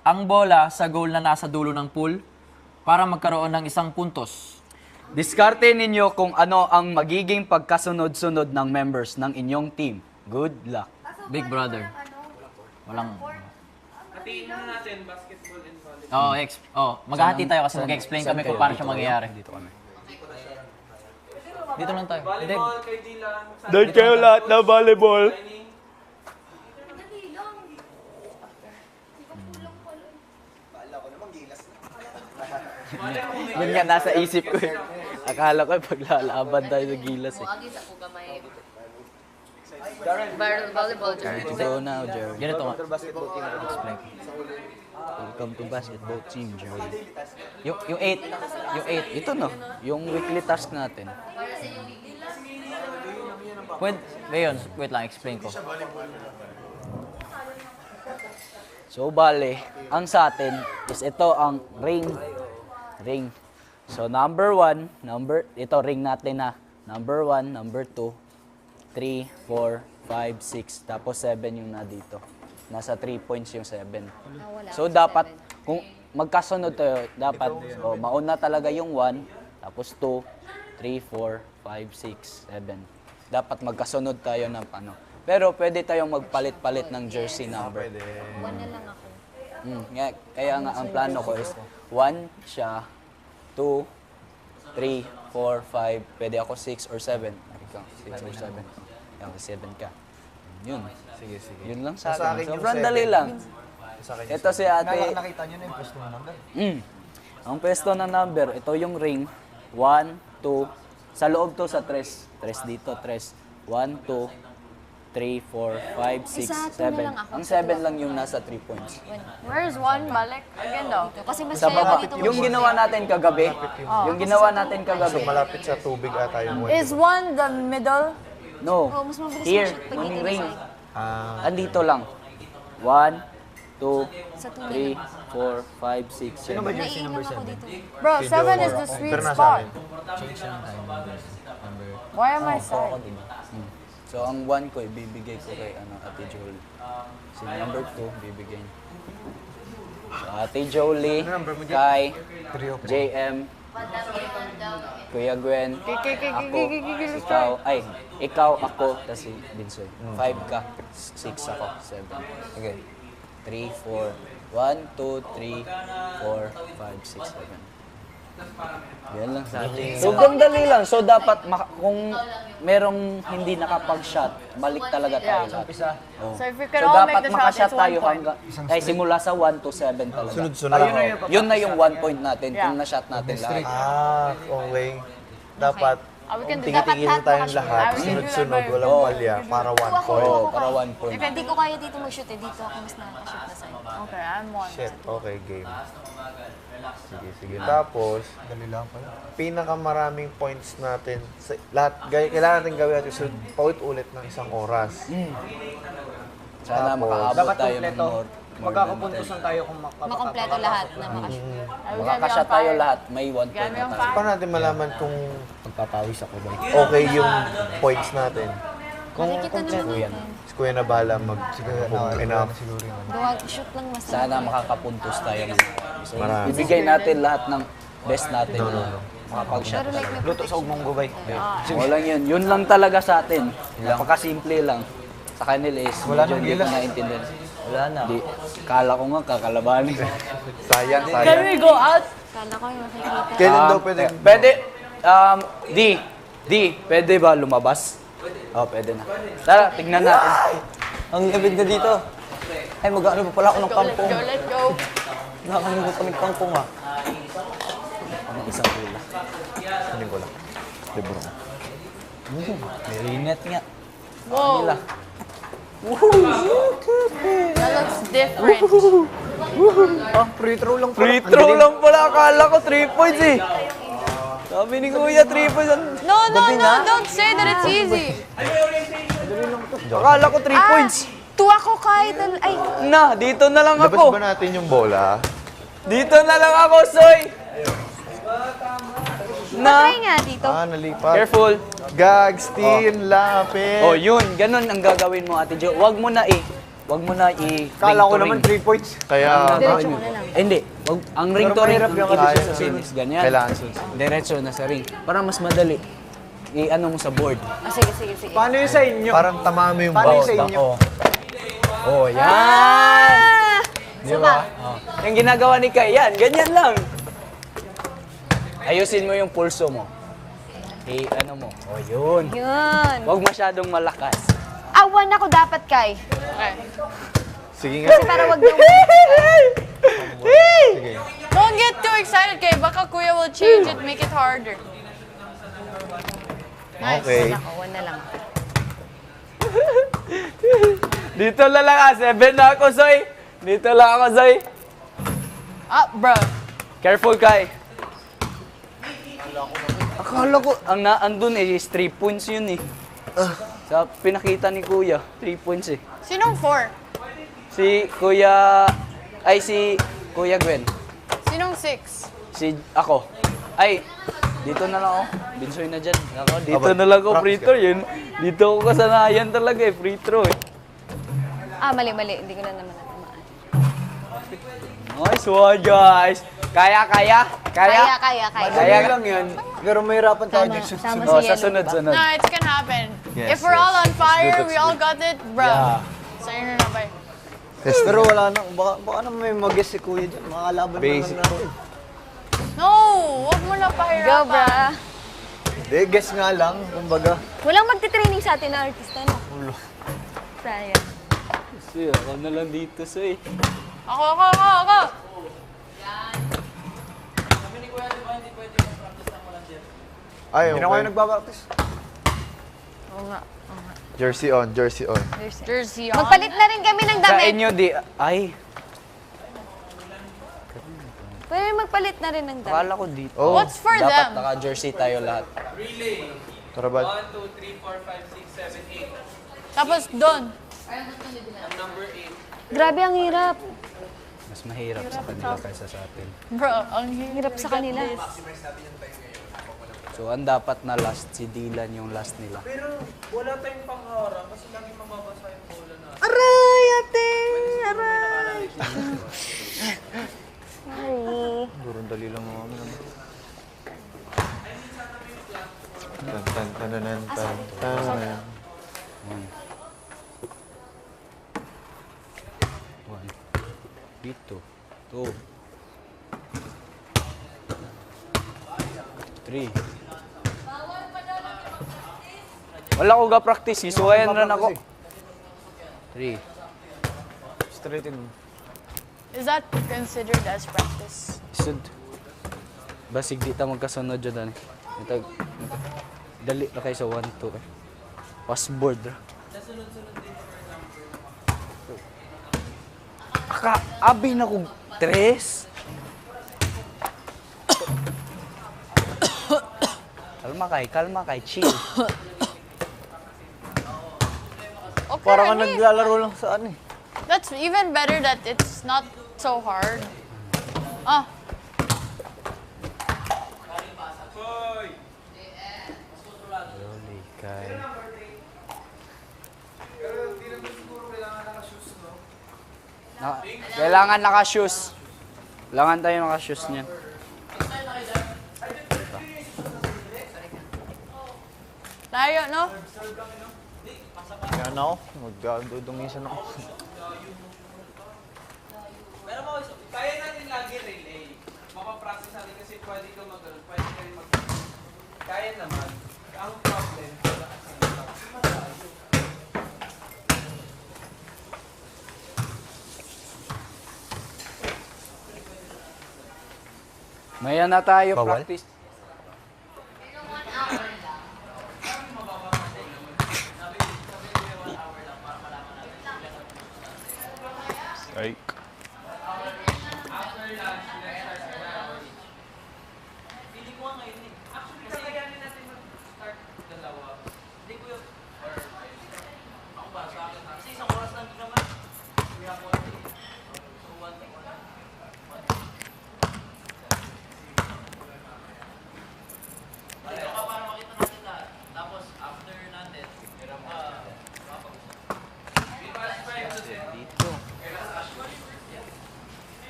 ang bola sa goal na nasa dulo ng pool para magkaroon ng isang puntos. Diskarte ninyo kung ano ang magiging pagkasunod-sunod ng members ng inyong team. Good luck. Big brother. Walang... Hatiin na natin basketball and volleyball. Maghahati tayo kasi mag-explain kami kung paano siya mangyayari. Dito kami. Dito lang tayo. Hindi. Volleyball kay Dylan. Doon kayo lahat na volleyball. Yun nga nasa isip ko eh. Akala ko paglalaban tayo sa gilas eh. Agis ako gamay. Volleyball, Jared. Go now, Jerry. Ganito nga. Explain. Welcome to basketball team, Jerry. Yung 8. Ito no, yung weekly task natin. Wait lang, explain ko. So, bale, ang sa atin is ito ang ring. So, number 1, ito ring natin na. Number 1, number 2, 3, 4, 5, 6, tapos 7 yung na dito. Nasa 3 points yung 7. So, dapat, kung magkasunod tayo, dapat, mauna talaga yung 1, tapos 2, 3, 4, 5, 6, 7. Dapat magkasunod tayo ng ano. Pero pwede tayong magpalit-palit ng jersey number. One na lang ako. Kaya nga ang plano ko is 1 siya, 2, 3, 4, 5, pwede ako 6 or 7. Ikaw, 6 or 7. Ikaw, 7 ka. Yun. Sige. Yun lang sa akin. Sobrang dali lang. Ito si ate. Nakita nyo na yung pwesto ng number. Ang pwesto ng number, ito yung ring. 1, 2, sa loob to sa 3. 3 dito, 3. 1, 2, 3, 4, 5, 6, 7. Ang 7 lang yung nasa 3 points. Where's one? Balik. Again daw. Kasi mas Sa baba, dito. yung ginawa natin kagabi, Malapit sa tubig ata yung one. Is one the middle? no, Mas mabilis here, mo siya pag yung dito ring. sa- Andito lang. 1, 2, Sa tunay 3, 4, 5, 6, 7. Naiilang ako dito. Bro, 7 is the sweet Pero nasa spot. amin. Why am I sad? So, ang 1 ko, ibibigay ko kay Ate Jolie. Si number 2, bibigay niya. So, Ate Jolie, kay JM, Kuya Gwen, ako, ikaw, ako, tas si Binsoy. 5 ka, 6 ako, 7. Okay. 3, 4, 1, 2, 3, 4, 5, 6, 7. Yan lang sa atin. Sobrang dali lang. So, dapat, kung merong hindi nakapag-shot, balik talaga tayo lahat. So if we can So, all dapat make the shot, makashot it's 1 tayo point. hanggang, ay simula sa 1 to 7 talaga. Sunod-sunod. Yun na yung 1 point natin kung na-shot natin lahat. Okay. Dapat, We can do that. tingin-tingin tayong lahat. Ah, we can do that Sunod-sunod, by- walang palya. Para 1 point. Oo, para 1 point. Hindi ko kaya dito mag-shoot eh. Dito ako mas nakaka-shoot na sa'yo. Okay, I'm one. Shit, okay, game. Sige. Tapos, pinakamaraming points natin, sa lahat, kailangan natin gawin natin so, paulit-ulit ng isang oras. Sana Tapos, makaabot tayo ng more. Magkakapuntusan tayo kung Makompleto lahat na makashoot. Makakashot tayo lahat, may 1 point na tayo. Paano natin malaman kung magpapawis ako ba? Okay yung points natin. Makikita naman natin. Si Kuya na bahala kung enough. Gawa, shoot lang mas. Sana makakapuntos tayo ng so, Marami. ibigay natin lahat ng best natin. Makapag-shot. Pero like, may Luto sa ugmong gubay. Walang yun. Yun lang talaga sa atin. Napakasimple lang. Sa kanila is medyo hindi ko naintindihan. Wala na. Di, kala ko nga kakalabanin. Sayang. Can we go out? kala ko yung makikita. Kailan daw pwede? Pwede, pwede ba lumabas? Oh, pwede na. Tara, tignan natin. Ang labid na dito. Ay, mag-ano pa pala ako ng kampong. Let's go. Nakakalimutan kami ng kampong ah. Ang isang pula. Kunin ko lang. Libro ko. Linet nga. Whoa. That looks different. Free throw lang pala. Free throw lang pala. Akala ko 3 points eh. Sabi ni Kuya, 3 points. No, don't say that it's easy. Akala ko 3 points. Tuwa ko kahit, ay, Na, dito na lang Labas ako. ba natin yung bola? Dito na lang ako, Soy. Na. try nga dito. Nalipat. Careful. Gag, Steen, lapit. Oh, yun. Ganun ang gagawin mo, Ate Jo. Huwag mo na wag mo na i-ring Kala ko to naman ring. 3 points. Kaya, Diretso mo na lang. Hindi, wag, ang ring to Pero ring, mahirap yung ibig kasi sabihin is ganyan. Kailangan sunod. Diretso na sa ring. Para mas madali. I-ano mo sa board. Ah, sige, sige, sige. Paano yung sa inyo? Parang tama mo yung Paano bawat. sa inyo? Oh, yan. Ah! Di ba? Yung ginagawa ni Kai, yan, ganyan lang. Ayusin mo yung pulso mo. Ano mo? Oh, yun. Yun. Huwag masyadong malakas. Awan ako dapat, Kai. Okay. Sige nga. Kasi para wag na Sige. Don't get too excited, kay baka kuya will change it, make it harder. Nice. Okay. Ako, one na lang. Dito na lang 7 na ako, Zoy. Dito lang ako, Zoy. Ah, bro. Careful, Kai. Akala ko, ang naandun is 3 points yun eh. Sa pinakita ni Kuya, 3 points eh. Sinong 4? Si Kuya Gwen. Sinong 6? Ako. Ay, dito na lang ako. Binsoy na dyan. Ako, dito na lang ako, free throw yun. Dito ako kasanayan talaga eh, free throw eh. Ah, mali, mali. Hindi ko na naman natamaan. Nice one, guys. Kaya. Kaya. Kaya lang yan. Pero mahirapan tayo Tama, dyan. tama Oh, si sa Yellow. sunod. No, it's gonna happen. Yes, If we're all on fire, Good, we all got it, bro. Yeah. Sa'yo na ba? Pero wala na. Baka naman may mag-guess si Kuya dyan. Makakalaban Basic. na natin. No, wag mo na Go, pahirapan. bra. Hindi, guess nga lang. Kumbaga. Walang magte-training sa atin na artista, no? Sayang. Kasi ako na lang dito, Soy. Ako. Ay, Hindi na kayo nagbapractice. Oo nga. Jersey on, jersey on. Jersey on. Magpalit na rin kami ng Sa damit. inyo, ay, Pwede magpalit na rin ng damit. akala ko dito. Oh, What's for Dapat them? naka-jersey tayo lahat. Relay. tara ba? 1, 2, 3, 4, 5, 6, 7, 8. Tapos doon. Ang number 8. Grabe, ang hirap. Mas mahirap sa kanila kaysa sa atin. Bro, ang Hirap sa kanila. So, ang dapat na last, si Dylan yung last nila. Pero wala tayong pangharang kasi lagi mababasa yung bola na. Aray, ate! Aray! Sorry. Durong dali lang mga kami naman. Tan. One. Dito. 2. 3. Wala ko ga-practice. Isuwayan rin ako. 3. Straighten mo. Is that considered as practice? Isud. Basig di ta magkasunod dyan. Dali na kayo sa 1, 2 eh. Passboard. Abi na kong 3. Kalma kay, chill. Okay, Parang ka Rani. naglalaro lang sa ano eh. That's even better that it's not so hard. Ah, Loli kay. Kailangan naka-shoes. Kailangan tayo naka-shoes niyan. layo, no? Yan ako. Magdudungisan ako. Pero kaya natin lagi relay. Mapapractice natin kasi pwede ka mag-ano, pwede ka rin mag- Kaya naman. Ang problem, wala kasi Maya na tayo practice. Strike.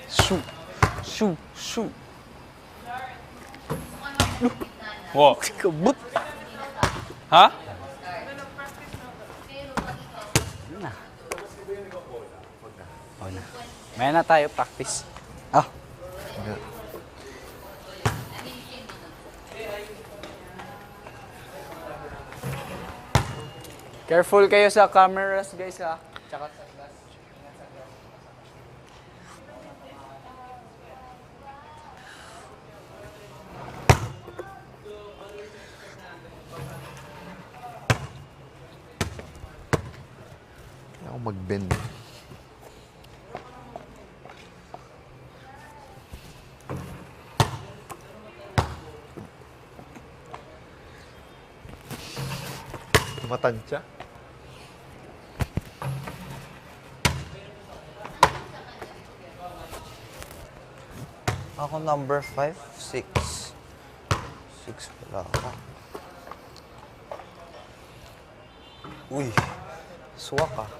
Shoot. Shoot. Shoot. Wow. Kabut. Ha? O na. May na tayo practice. Ah. Careful kayo sa cameras, guys, ha? Tsaka sa glass. Kaya ako mag-bend. Matansya. Ako number 5, 6. 6 pala ako. Uy. Swak ah.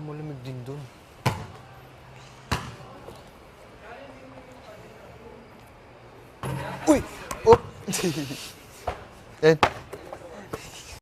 Malamig din dun. Uy! Oh! Yan.